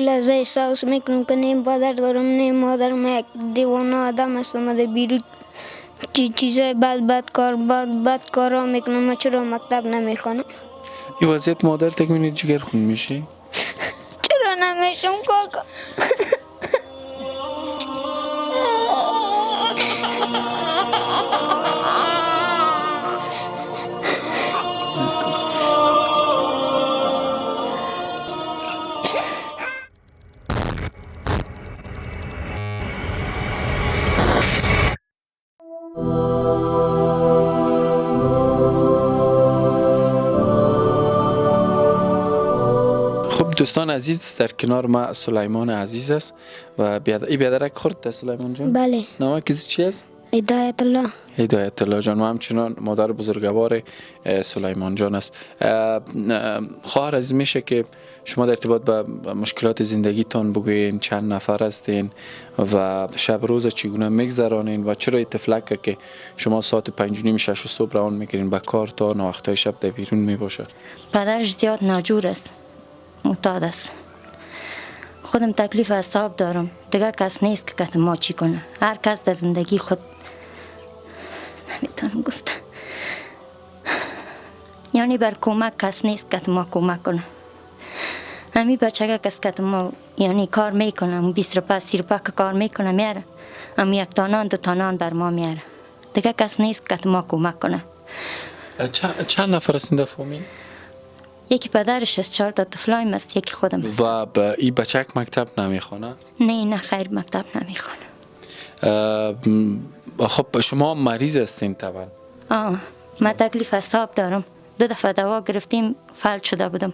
لحظه احساس میکنم که نه پدر دارم نه مادر. من یک دیوانه آدم هستم. در بیرون چیزای بد کارا میکنم. من چرا مکتب نمیخوانم؟ این وضعیت مادر تک میبینی جگر خون میشی؟ چرا نمیشم کاکا؟ خب دوستان عزیز، در کنار ما سلیمان عزیز است و ای بیادرک خورد سلیمان جان؟ بله. نام کسی چی است؟ هدایت الله. هدایت الله جان و همچنان مادر بزرگوار سلیمان جان است. خواهر عزیز، میشه که شما در ارتباط به مشکلات زندگیتان بگوین؟ چند نفر هستین و شب روز چگونه میگذرانین و چرا اتفاقی که شما ساعت 5:30 6 صبح روان میکنین به کار تا وقتای شب در بیرون میباشه؟ پدرش زیاد ناجور است، معتاد است. خودم تکلیف حساب دارم، دیگه کس نیست که کت ما چی کنه. هر کس در زندگی خود نمیتونم گفت، یعنی بر کمک کس نیست که ما کمک کنه. همی بچه کس که ما یعنی کار میکنم 20 روپا 30 روپا که کار میکنه میاره، اما یک تانان دو تانان بر ما میاره. دیگه کس نیست که ما کمک کنه. چند نفر هستین در فامیل؟ یکی پدرش است، 4 تا طفلایم است، یکی خودم است. و به این بچه مکتب نمیخونه؟ نه خیر، مکتب نمیخونه. خب شما مریض هستین طبعا؟ من تکلیف حساب دارم. 2 دفعه دوا گرفتیم، فلج شده بودم.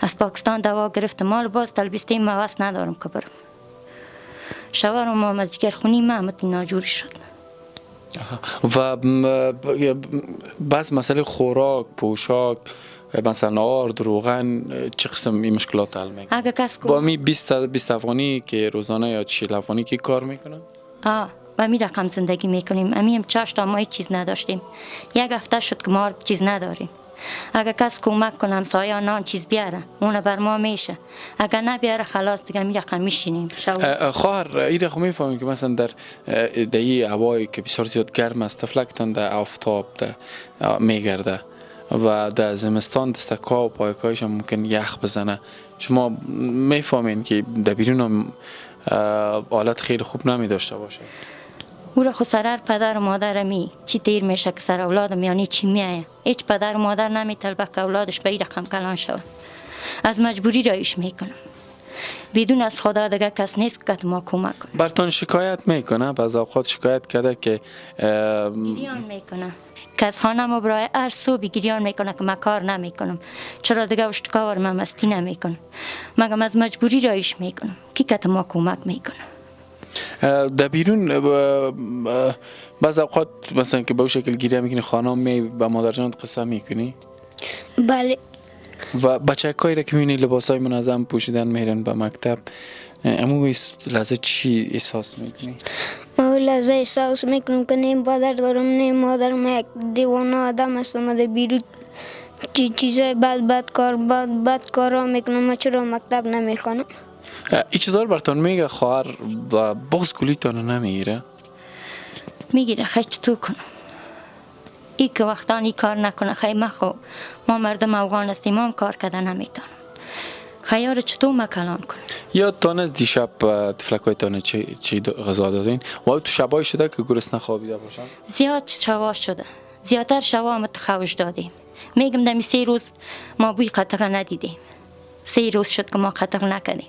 از پاکستان دوا گرفتم، مال باز تلبیستیم، مواس ندارم که برم. شوهرم هم از جگر خونی محمد ناجوری شد. و بس مسئله خوراک، پوشاک، مثلا آرد، روغن، چه قسم این مشکلات حل میکنه؟ اگه کس با می 20 افغانی که روزانه یا 40 افغانی که کار میکنن؟ و می رقم زندگی میکنیم. امیم 4 تا ما هیچ چیز نداشتیم. 1 هفته شد که ما چیز نداریم. اگه کس کمک کنم سایه نان چیز بیاره، اون بر ما میشه. اگه نبیاره خلاص دیگه می رقم میشینیم. خواهر، این رقم میفهمیم که مثلا در این هوایی که بسیار زیاد گرم است، فلکتن در آفتاب میگرده و در زمستان دستکا و پایکایش هم ممکن یخ بزنه. شما میفهمین که در بیرون هم حالت خیلی خوب نمی داشته باشه. او را خود سرر پدر و مادر چی تیر میشه که سر اولادم یعنی چی میایه. هیچ پدر و مادر نمیطلبه که اولادش به این رقم کلان شود. از مجبوری رایش میکنم. بدون از خدا دیگه کس نیست که ما کمک کنه. برتون شکایت میکنه؟ بعض اوقات شکایت کرده که گریان میکنه که از خانه ما برای هر صبح گریان میکنه که من کار نمیکنم، چرا دیگه اشتکار من مستی نمیکنم. مگم از مجبوری رایش میکنم کی که ما کمک میکنه. در بیرون بعض اوقات مثلا که به اون شکل گریه میکنی خانم می با مادر جان قصه میکنی؟ بله. و بچه‌کایی را که میبینی لباسای منظم پوشیدن میرن به مکتب، اما لحظه چی احساس میکنی؟ من لحظه احساس میکنم که نه پدر دارم نه مادر. من یک دیوانه آدم هستم. در بیرون چیزای بد کارا میکنم. من چرا مکتب نمیخوانم؟ این چیزا رو براتون میگه خواهر و باز کلیتان نمیگیره؟ میگیره. خیلی تو کنم ای که وقتانی کار نکنه. خیلی ما مردم افغان هستیم، ما کار کرده نمیتونم. خیار چطور مکلان کنم. یا تان از دیشب تفلکای تانه چی غذا دادین؟ و تو شبای شده که گرسنه خوابیده باشن؟ زیاد شوا شده، زیادتر شوا هم خوش دادیم. میگم دمی 3 روز ما بوی قطق ندیدیم. 3 روز شد که ما قطق نکردیم.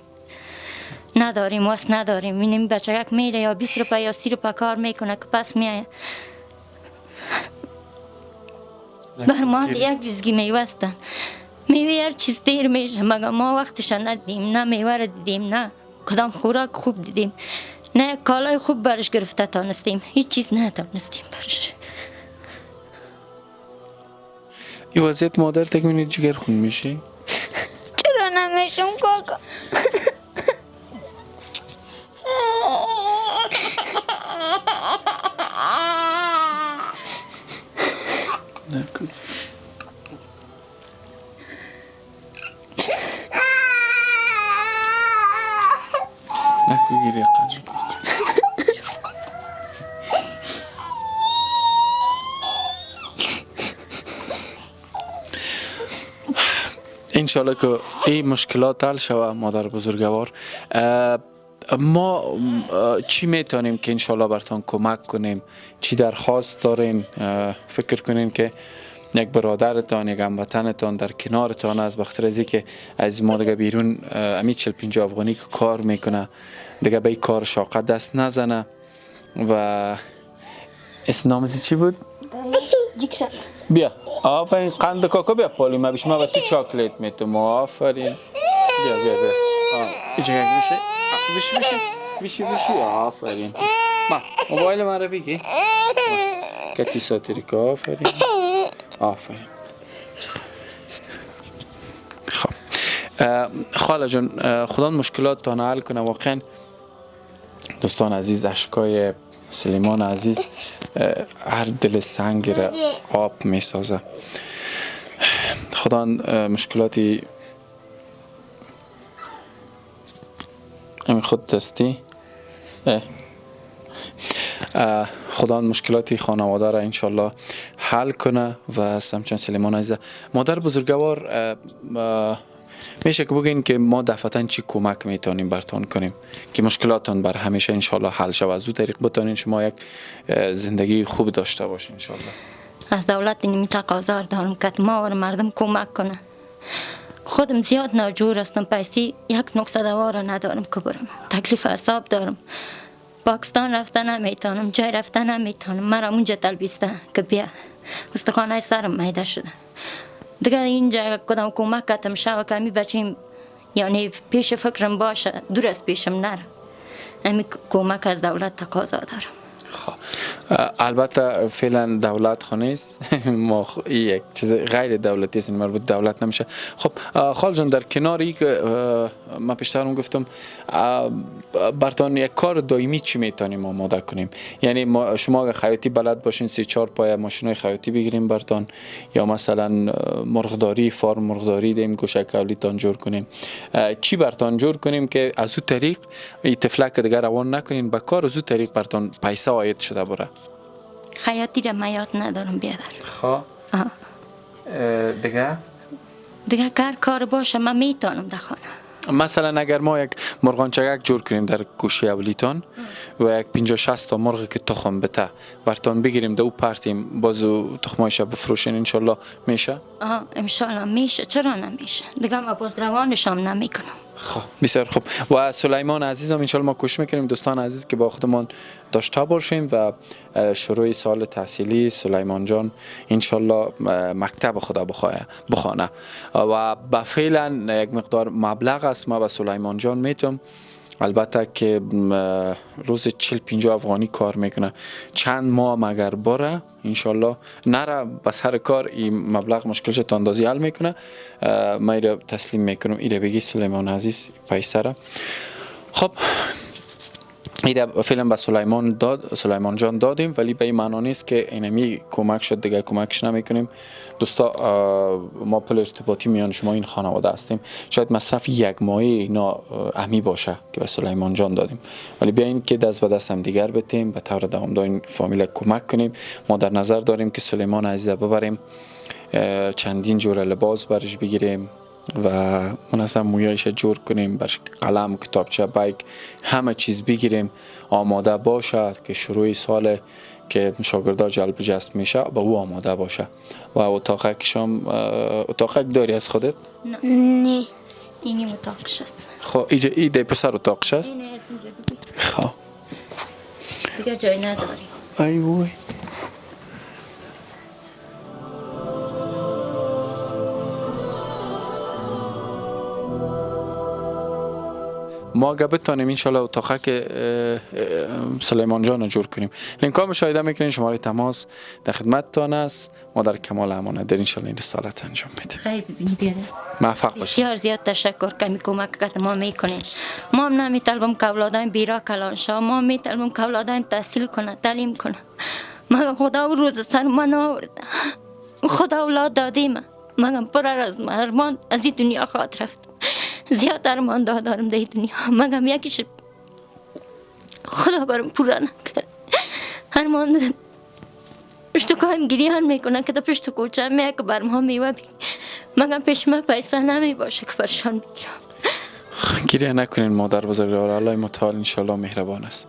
نداریم واس نداریم. می‌بینیم بچه یک میره یا 20 روپا یا 30 روپا کار میکنه که پس میایه. بر ما یک جزگی میوستن. میوه هر چیز دیر میشه، مگه ما وقتش ندیدیم، نه میوه را دیدیم، نه کدام خوراک خوب دیدیم، نه کالای خوب برش گرفته تانستیم. هیچ چیز نتانستیم برش. این وضعیت مادر تک میبینی جگر خون میشی؟ چرا نمیشم کاکا؟ نکن. نکو گیری قلب. انشالله که این مشکلات حل شود مادر بزرگوار. ما چی میتونیم که انشالله براتون کمک کنیم؟ چی درخواست دارین؟ فکر کنین که یک برادرتان، یک هموطنتان در کنارتان است، بخاطر از اینکه از ما دیگه بیرون امی 40-50 افغانی که کار میکنه دیگه به این کار شاقه دست نزنه. و اسم نامزی چی بود؟ جیکسن. بیا آفرین، قند کاکا بیا پالی ما بیش، ما به تو چاکلیت میتونم. آفرین، بیا بیا بیا ایچه که بشی آفرین. ما موبایل من رو بگی کتی ساتری که آفرین. خب خاله جون، خدا مشکلات تا حل کنه. واقعا دوستان عزیز، اشکای سلیمان عزیز هر دل سنگ را آب می سازه. خدا مشکلاتی خود دستی خدا مشکلاتی خانواده را انشالله حل کنه. و همچنین سلیمان عزیز مادر بزرگوار، میشه که بگین که ما دفعتا چی کمک میتونیم براتون کنیم که مشکلاتون بر همیشه انشالله حل شود، از او طریق بتونین شما یک زندگی خوب داشته باشین انشالله. از دولت اینمی تقاضا دارم که ما و مردم کمک کنه. خودم زیاد ناجور هستم، پیسی یک نقصه دوا را ندارم که برم، تکلیف اعصاب دارم. پاکستان رفته نمیتونم، جای رفته نمیتونم، مرا اونجا تلبیسته که بیا استخوانه سرم میده شده دیگه. اینجا کدام کمک کتم شوه که امی بچیم یعنی پیش فکرم باشه، دور از پیشم نره. امی کمک از دولت تقاضا دارم. البته فعلا دولت خانه است ما یک چیز غیر دولتی است، مربوط دولت نمیشه. خب خال جان، در کنار این که ما پیشترم گفتم برتان یک کار دائمی چی میتونیم آماده کنیم؟ یعنی شما اگه خیاطی بلد باشین 3-4 پای ماشینای خیاطی بگیریم برتان، یا مثلا مرغداری، فارم مرغداری دیم گوشکولیتان جور کنیم. چی برتان جور کنیم که از او طریق این تفلک دیگر روان نکنین به کار، از او طریق برتان پیسه عاید شده بره؟ خیاطی را من یاد ندارم بیادر. خب دیگه کار باشه من میتونم در خانه. مثلا اگر ما یک مرغانچگک جور کنیم در گوشه اولیتان و یک 50-60 تا مرغ که تخم بته برتان بگیریم دو پرتیم بازو تخمایش بفروشین، انشالله میشه؟ انشالله میشه، چرا نمیشه؟ دیگه ما باز روانشام نمیکنم. خب بسیار خوب. و سلیمان عزیزم انشالله ما کوشش میکنیم دوستان عزیز که با خودمان داشته باشیم و شروع سال تحصیلی سلیمان جان انشالله مکتب خدا بخوانه. و با فعلا یک مقدار مبلغ است ما به سلیمان جان میتونم، البته که روز 40-50 افغانی کار میکنه، چند ماه مگر بره انشالله نره به سر کار این مبلغ مشکلش تا اندازی حل میکنه. ما ایره تسلیم میکنم، ایره بگی سلیمان عزیز پیسه را. خب ایره فعلا به سلیمان جان دادیم، ولی به این معنا نیست که اینمی کمک شد دیگه کمکش نمیکنیم. دوستا ما پل ارتباطی میان شما این خانواده هستیم، شاید مصرف یک ماهی اینا امی باشه که به سلیمان جان دادیم، ولی بیاین که دست به دست هم دیگر بتیم به طور دوامدار این فامیل کمک کنیم. ما در نظر داریم که سلیمان عزیز ببریم، چندین جور لباس برش بگیریم و منظم مویایش جور کنیم، برش قلم، کتابچه، بیگ، همه چیز بگیریم آماده باشه که شروع سال که شاگردا جلب جذب میشه با او آماده باشه. و اتاقک داری از خودت؟ نه اینی اتاقش است. خب ایده پسر اتاقش است؟ خب دیگه جای نداری. ای وای ما اگه بتونیم انشالله اتاقه که سلیمان جان رو جور کنیم. لینک مشاهده میکنین، شماره تماس در خدمتتان است. ما در کمال امانت در انشالله این رسالت انجام میدیم. خیر ببینید بیاده موفق باشید. بسیار زیاد تشکر که کمک که ما میکنین. ما هم نمیطلبم که اولادایم بیرا کلان شا، ما میطلبم که اولادایم تحصیل کنه، تعلیم کنه. مگم خدا روز سر من آورده، خدا اولاد دادیم، مگم پر از ارمان از این دنیا خاط رفت. زیاد ارمان دارم در دنیا، مگم یکیش خدا برام پورا نکرد. هر مان پشت کایم گریان میکنه که در پشت کوچه میه که برم ها میوه بی مگم پیش ما پیسه نمی باشه که برشان بگیرم. گریه نکنین مادر بزرگوار، الله متعال انشالله مهربان است.